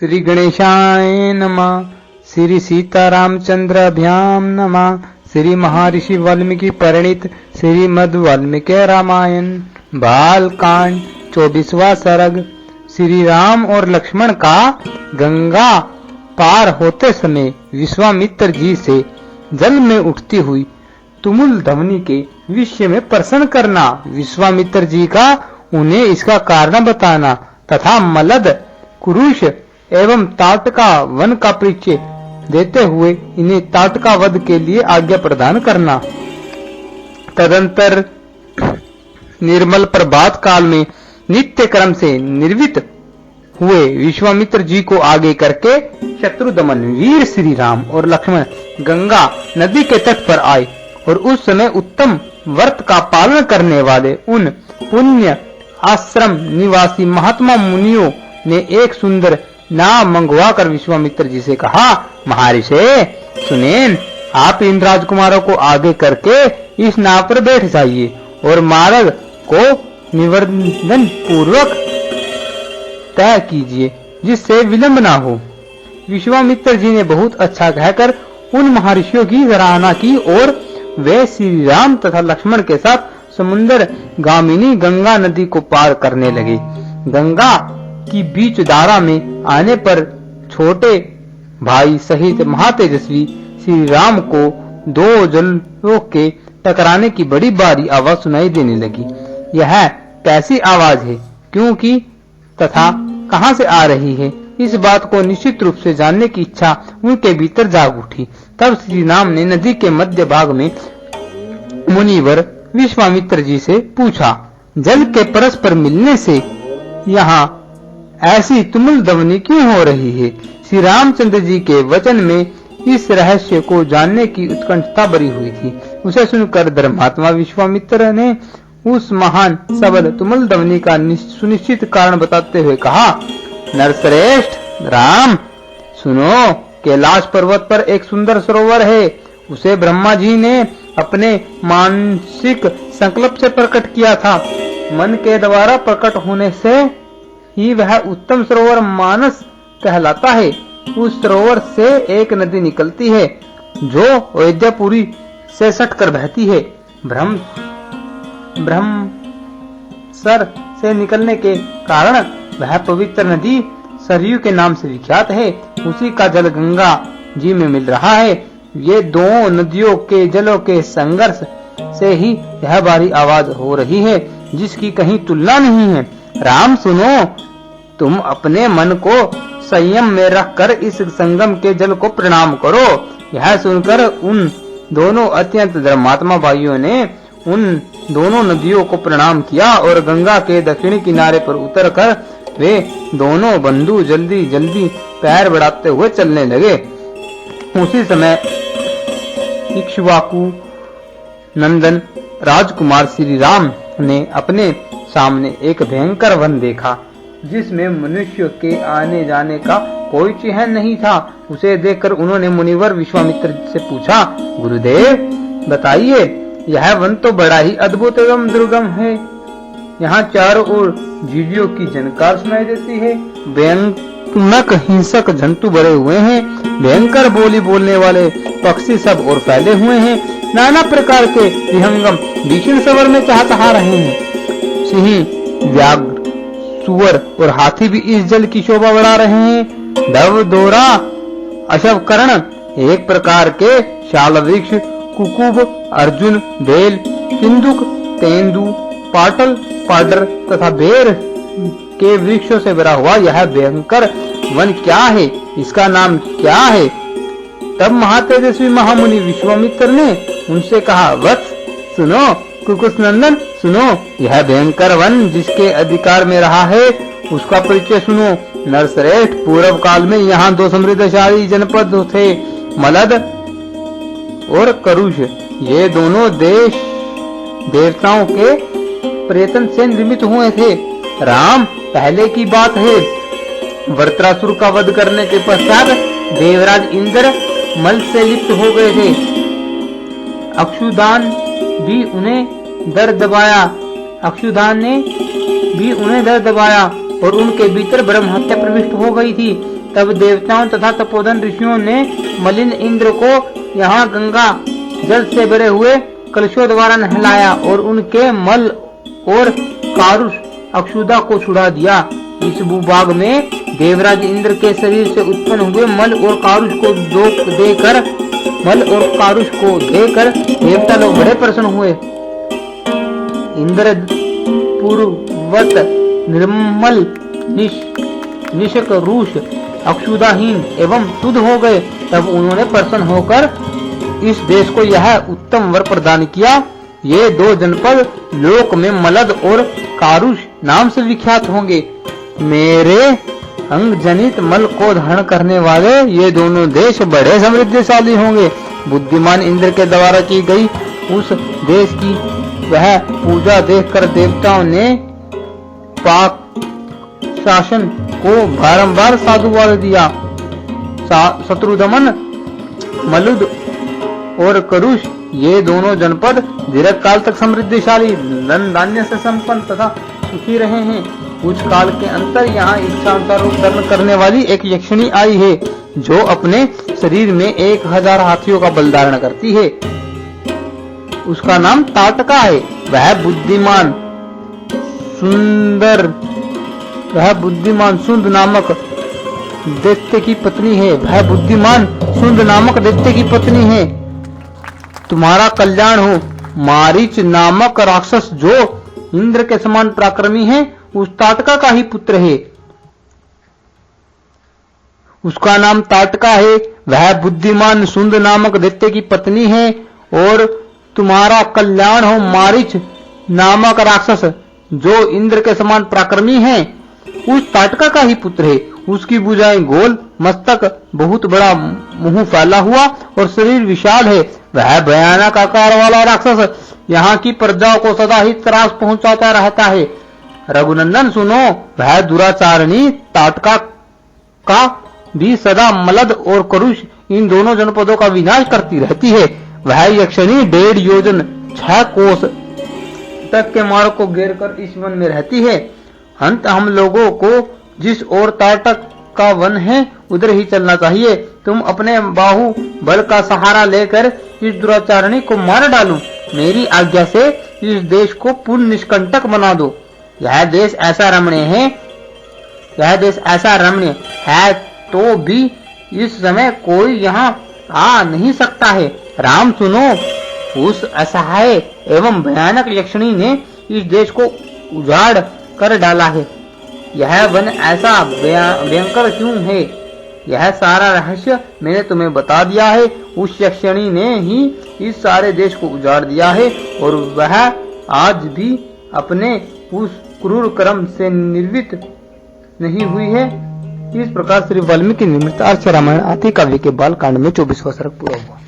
श्री गणेशाय नमः। श्री सीतारामचंद्राभ्याम नमः। श्री महर्षि वाल्मीकि परिणीत श्रीमद् वाल्मीकि रामायण बालकांड 24वां सर्ग। श्री राम और लक्ष्मण का गंगा पार होते समय विश्वामित्र जी से जल में उठती हुई तुमुल ध्वनि के विषय में प्रश्न करना, विश्वामित्र जी का उन्हें इसका कारण बताना तथा मलद, कुरुष एवं ताटका वन का परिचय देते हुए इन्हें ताटका वध के लिए आज्ञा प्रदान करना। तदंतर निर्मल प्रभात काल में नित्य क्रम से निर्वित हुए विश्वामित्र जी को आगे करके शत्रुदमन वीर श्री राम और लक्ष्मण गंगा नदी के तट पर आए और उस समय उत्तम व्रत का पालन करने वाले उन पुण्य आश्रम निवासी महात्मा मुनियों ने एक सुंदर नाव मंगवा कर विश्वामित्र जी से कहा, महर्षि सुनेन, आप इन राजकुमारों को आगे करके इस नाव पर बैठ जाइए और मार्ग को निवर्तन पूर्वक तय कीजिए जिससे विलंब ना हो। विश्वामित्र जी ने बहुत अच्छा कहकर उन महर्षियों की सराहना की और वे श्री राम तथा लक्ष्मण के साथ समुद्र गामिनी गंगा नदी को पार करने लगे। गंगा की बीच धारा में आने पर छोटे भाई सहित महातेजस्वी श्री राम को दो जलों के टकराने की बड़ी भारी आवाज सुनाई देने लगी। यह कैसी आवाज है, क्योंकि तथा कहां से आ रही है, इस बात को निश्चित रूप से जानने की इच्छा उनके भीतर जाग उठी। तब श्री राम ने नदी के मध्य भाग में मुनिवर विश्वामित्र जी से पूछा, जल के परस्पर मिलने से यहाँ ऐसी तुमुल ध्वनि क्यों हो रही है? श्री रामचंद्र जी के वचन में इस रहस्य को जानने की उत्कंठा भरी हुई थी। उसे सुनकर धर्मात्मा विश्वामित्र ने उस महान सबल तुमुल ध्वनि का सुनिश्चित कारण बताते हुए कहा, नरश्रेष्ठ राम सुनो, कैलाश पर्वत पर एक सुंदर सरोवर है। उसे ब्रह्मा जी ने अपने मानसिक संकल्प से प्रकट किया था। मन के द्वारा प्रकट होने से ही वह उत्तम सरोवर मानस कहलाता है। उस सरोवर से एक नदी निकलती है जो अयोध्यापुरी से सटकर बहती है। ब्रह्मसर से निकलने के कारण वह पवित्र नदी सरयू के नाम से विख्यात है। उसी का जल गंगा जी में मिल रहा है। ये दो नदियों के जलों के संघर्ष से ही यह भारी आवाज हो रही है जिसकी कहीं तुलना नहीं है। राम सुनो, तुम अपने मन को संयम में रखकर इस संगम के जल को प्रणाम करो। यह सुनकर उन दोनों अत्यंत धर्मात्मा भाइयों ने उन दोनों नदियों को प्रणाम किया और गंगा के दक्षिणी किनारे पर उतरकर वे दोनों बंधु जल्दी जल्दी पैर बढ़ाते हुए चलने लगे। उसी समय इक्ष्वाकु नंदन राजकुमार श्री राम ने अपने सामने एक भयंकर वन देखा जिसमें मनुष्य के आने जाने का कोई चिन्ह नहीं था। उसे देखकर उन्होंने मुनिवर विश्वामित्र से पूछा, गुरुदेव बताइए, यह वन तो बड़ा ही अद्भुत एवं दुर्गम है। यहाँ चारों ओर जीवियों की झनकार सुनाई देती है। भयंकर हिंसक जंतु भरे हुए हैं। भयंकर बोली बोलने वाले पक्षी सब और फैले हुए हैं। नाना प्रकार के विहंगम भीषण सवर में चाहता रहे हैं। सिंह, व्याघ्र, सुअर और हाथी भी इस जल की शोभा बढ़ा रहे हैं। दव, दोरा, अशवकर्ण, एक प्रकार के शाल वृक्ष, कुकुब, अर्जुन, बेल, किंदुक, तेंदु, पाटल, पाडर तथा बेर के वृक्षों से भरा हुआ यह भयंकर वन क्या है? इसका नाम क्या है? तब महातेजस्वी महामुनि विश्वामित्र ने उनसे कहा, वत्स सुनो, कुकुस नंदन सुनो, यह भयंकर वन जिसके अधिकार में रहा है उसका परिचय सुनो। नरश्रेष्ठ, पूर्व काल में यहाँ दो समृद्धशाली जनपद थे, मलद और करुष। ये दोनों देश देवताओं के प्रयत्न से निर्मित हुए थे। राम, पहले की बात है, वृत्रासुर का वध करने के पश्चात देवराज इंद्र मल से लिप्त हो गए थे। अक्षुदान भी उन्हें दर दबाया और उनके भीतर ब्रह्म हत्या प्रविष्ट हो गई थी। तब देवताओं तथा तपोधन ऋषियों ने मलिन इंद्र को यहाँ गंगा जल से भरे हुए कलशों द्वारा नहलाया और उनके मल और कारुष अक्षुदा को छुड़ा दिया। इस भूभाग में देवराज इंद्र के शरीर से उत्पन्न हुए मल और कारुष को देकर देवता लोग बड़े प्रसन्न हुए। इंद्र पूर्ववत निर्मल निष्क रूष अक्षुदाहीन एवं शुद्ध हो गए। तब उन्होंने प्रसन्न होकर इस देश को यह उत्तम वर प्रदान किया। ये दो जनपद लोक में मलद और कारुष नाम से विख्यात होंगे। मेरे अंग जनित मल को धारण करने वाले ये दोनों देश बड़े समृद्धशाली होंगे। बुद्धिमान इंद्र के द्वारा की गई उस देश की वह पूजा देखकर देवताओं ने पाक शासन को बारंबार साधुवाद दिया। शत्रुदमन, मलुद और करुष ये दोनों जनपद दीर्घ काल तक समृद्धिशाली, धन धान्य से संपन्न तथा सुखी रहे हैं। कुछ काल के अंतर यहाँ इच्छानुसार रूप धारण करने वाली एक यक्षिणी आई है, जो अपने शरीर में 1000 हाथियों का बल धारण करती है। उसका नाम ताटका है। वह बुद्धिमान सुंद नामक दैत्य की पत्नी है। तुम्हारा कल्याण हो। मारीच नामक राक्षस जो इंद्र के समान पराक्रमी है, उस ताटका का ही पुत्र है। उसका नाम ताटका है। वह बुद्धिमान सुंद नामक दैत्य की पत्नी है। और तुम्हारा कल्याण हो। मारीच नामक राक्षस जो इंद्र के समान पराक्रमी है, उस ताटका का ही पुत्र है। उसकी भुजाएं गोल, मस्तक बहुत बड़ा, मुंह फैला हुआ और शरीर विशाल है। वह भयानक आकार वाला राक्षस यहाँ की प्रजाओं को सदा ही त्रास पहुंचाता रहता है। रघुनंदन सुनो, वह दुराचारणी ताटका का भी सदा मलद और करुष इन दोनों जनपदों का विनाश करती रहती है। वह यक्षिणी 1.5 योजन 6 कोस तक के मार्ग को घेर कर इस वन में रहती है। अंत हम लोगों को जिस ओर ताटक का वन है उधर ही चलना चाहिए। तुम अपने बाहु बल का सहारा लेकर इस दुराचारणी को मार डालो। मेरी आज्ञा से इस देश को पूर्ण निष्कंटक बना दो। यह देश ऐसा रमणीय है तो भी इस समय कोई यहाँ आ नहीं सकता है। राम सुनो, उस असहाय एवं भयानक यक्षिणी ने इस देश को उजाड़ कर डाला है। यह वन ऐसा भयंकर क्यों है, यह सारा रहस्य मैंने तुम्हें बता दिया है। उस यक्षिणी ने ही इस सारे देश को उजाड़ दिया है और वह आज भी अपने उस क्रूर कर्म से निर्वित नहीं हुई है। इस प्रकार श्री वाल्मीकि निर्मित आर्ष रामायण आदि काव्य के बाल कांड में 24वां सर्ग पूरा हुआ।